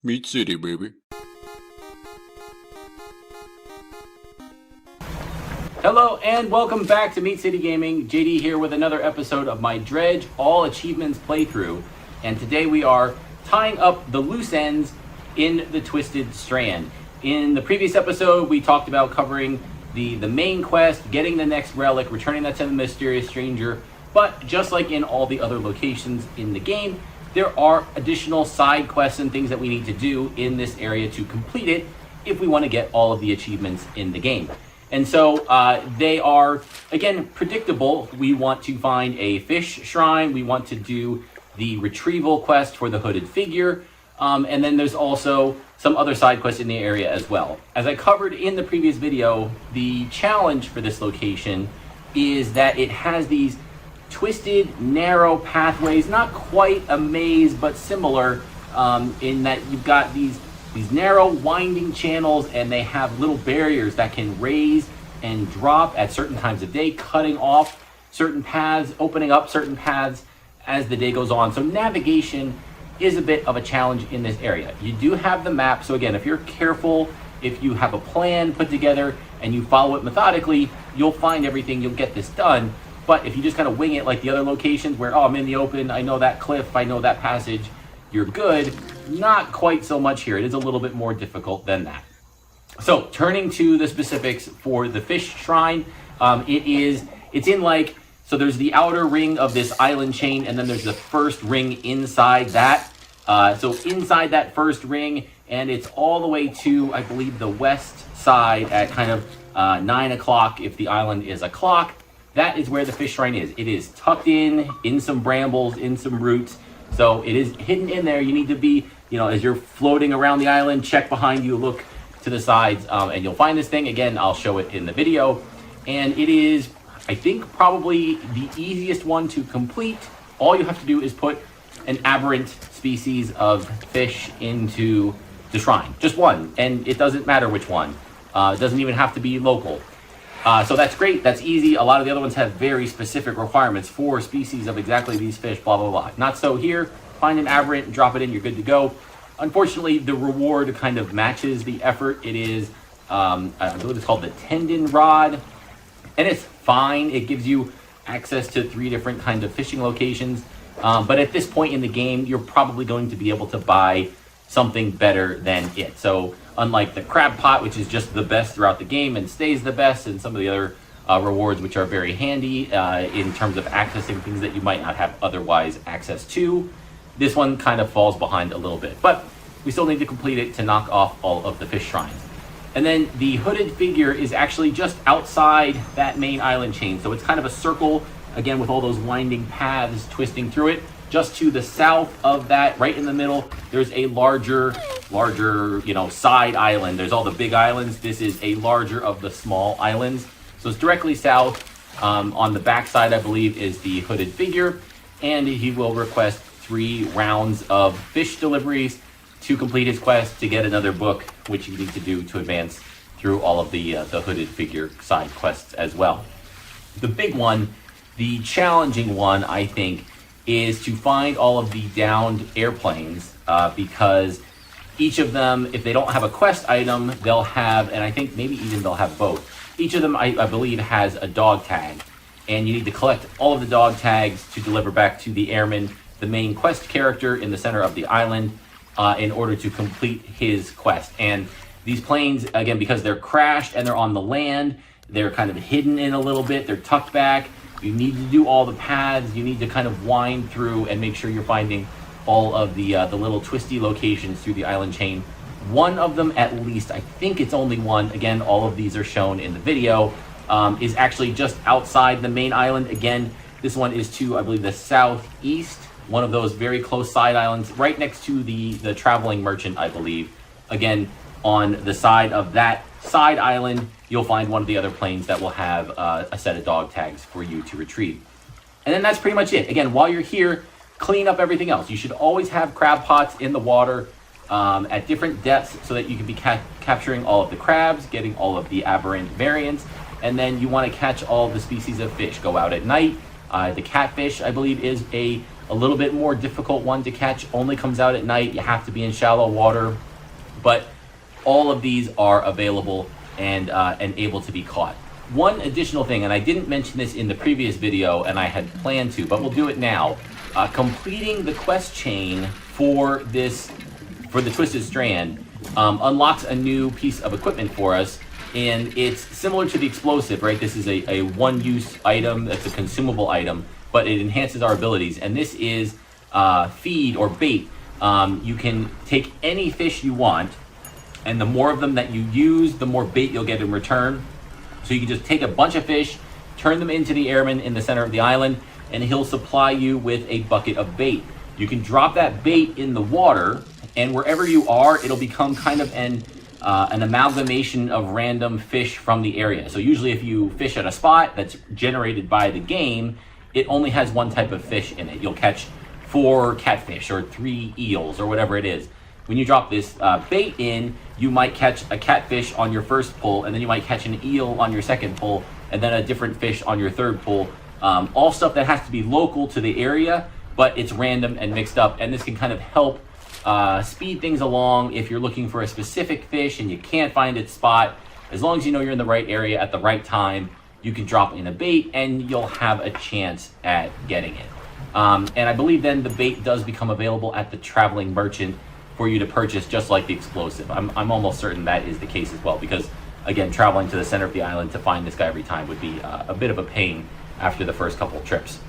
Meat City, baby. Hello and welcome back to Meat City Gaming. JD here with another episode of my Dredge All Achievements playthrough. And today we are tying up the loose ends in the Twisted Strand. In the previous episode, we talked about covering the main quest, getting the next relic, returning that to the mysterious stranger. But just like in all the other locations in the game, there are additional side quests and things that we need to do in this area to complete it if we want to get all of the achievements in the game. And so they are, again, predictable. We want to find a fish shrine. We want to do the retrieval quest for the hooded figure. And then there's also some other side quests in the area as well. As I covered in the previous video, the challenge for this location is that it has these twisted, narrow pathways, not quite a maze, but similar in that you've got these narrow winding channels, and they have little barriers that can raise and drop at certain times of day, cutting off certain paths, opening up certain paths as the day goes on. So navigation is a bit of a challenge in this area. You do have the map, so again, if you're careful, if you have a plan put together and you follow it methodically, you'll find everything, you'll get this done. But if you just kind of wing it like the other locations where, oh, I'm in the open, I know that cliff, I know that passage, you're good. Not quite so much here. It is a little bit more difficult than that. So turning to the specifics for the fish shrine, it's in like, so there's the outer ring of this island chain, and then there's the first ring inside that. So inside that first ring, and it's all the way to, I believe, the west side at kind of 9 o'clock if the island is a clock. That is where the fish shrine is. It is tucked in some brambles, in some roots. So it is hidden in there. You need to be, as you're floating around the island, check behind you, look to the sides, and you'll find this thing. Again, I'll show it in the video. And it is, I think, probably the easiest one to complete. All you have to do is put an aberrant species of fish into the shrine. Just one. And it doesn't matter which one. It doesn't even have to be local. So that's great, that's easy. A lot of the other ones have very specific requirements for species of exactly these fish, blah, blah, blah. Not so here. Find an aberrant, drop it in, you're good to go. Unfortunately, the reward kind of matches the effort. It is, I believe it's called the tendon rod. And it's fine. It gives you access to 3 different kinds of fishing locations. But at this point in the game, you're probably going to be able to buy something better than it. So unlike the crab pot, which is just the best throughout the game and stays the best, and some of the other rewards which are very handy in terms of accessing things that you might not have otherwise access to, this one kind of falls behind a little bit. But we still need to complete it to knock off all of the fish shrines. And then the hooded figure is actually just outside that main island chain. So it's kind of a circle, again, with all those winding paths twisting through it. Just to the south of that, right in the middle, there's a larger, side island. There's all the big islands. This is a larger of the small islands. So it's directly south. On the back side, I believe, is the hooded figure. And he will request 3 rounds of fish deliveries to complete his quest to get another book, which you need to do to advance through all of the hooded figure side quests as well. The big one, the challenging one, I think, is to find all of the downed airplanes because each of them, if they don't have a quest item, they'll have, and I think maybe even they'll have both. Each of them, I believe, has a dog tag, and you need to collect all of the dog tags to deliver back to the airman, the main quest character in the center of the island, in order to complete his quest. And these planes, again, because they're crashed and they're on the land, they're kind of hidden in a little bit, they're tucked back. You need to do all the paths. You need to kind of wind through and make sure you're finding all of the little twisty locations through the island chain. One of them, at least, I think it's only one. Again, all of these are shown in the video, is actually just outside the main island. Again, this one is to, I believe, the southeast. One of those very close side islands, right next to the traveling merchant, I believe. Again, on the side of that side island, you'll find one of the other planes that will have a set of dog tags for you to retrieve. And then that's pretty much it. Again, while you're here, clean up everything else. You should always have crab pots in the water at different depths so that you can be capturing all of the crabs, getting all of the aberrant variants, and then you want to catch all of the species of fish. Go out at night. The catfish, I believe, is a a little bit more difficult one to catch, only comes out at night. You have to be in shallow water, but all of these are available and able to be caught. One additional thing, and I didn't mention this in the previous video, and I had planned to, but we'll do it now. Completing the quest chain for the Twisted Strand unlocks a new piece of equipment for us, and it's similar to the explosive, right? This is a one-use item, that's a consumable item, but it enhances our abilities, and this is feed or bait. You can take any fish you want, and the more of them that you use, the more bait you'll get in return. So you can just take a bunch of fish, turn them into the airman in the center of the island, and he'll supply you with a bucket of bait. You can drop that bait in the water, and wherever you are, it'll become kind of an amalgamation of random fish from the area. So usually if you fish at a spot that's generated by the game, it only has one type of fish in it. You'll catch 4 catfish or 3 eels or whatever it is. When you drop this bait in, you might catch a catfish on your first pull, and then you might catch an eel on your second pull, and then a different fish on your third pull. All stuff that has to be local to the area, but it's random and mixed up, and this can kind of help speed things along if you're looking for a specific fish and you can't find its spot. As long as you know you're in the right area at the right time, you can drop in a bait and you'll have a chance at getting it. And I believe then the bait does become available at the traveling merchant for you to purchase, just like the explosive. I'm almost certain that is the case as well, because again, traveling to the center of the island to find this guy every time would be a bit of a pain after the first couple of trips.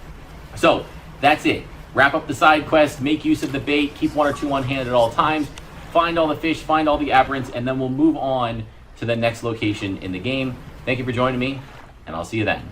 So that's it. Wrap up the side quest, make use of the bait, keep 1 or 2 on hand at all times, find all the fish, find all the aberrants, and then we'll move on to the next location in the game. Thank you for joining me, and I'll see you then.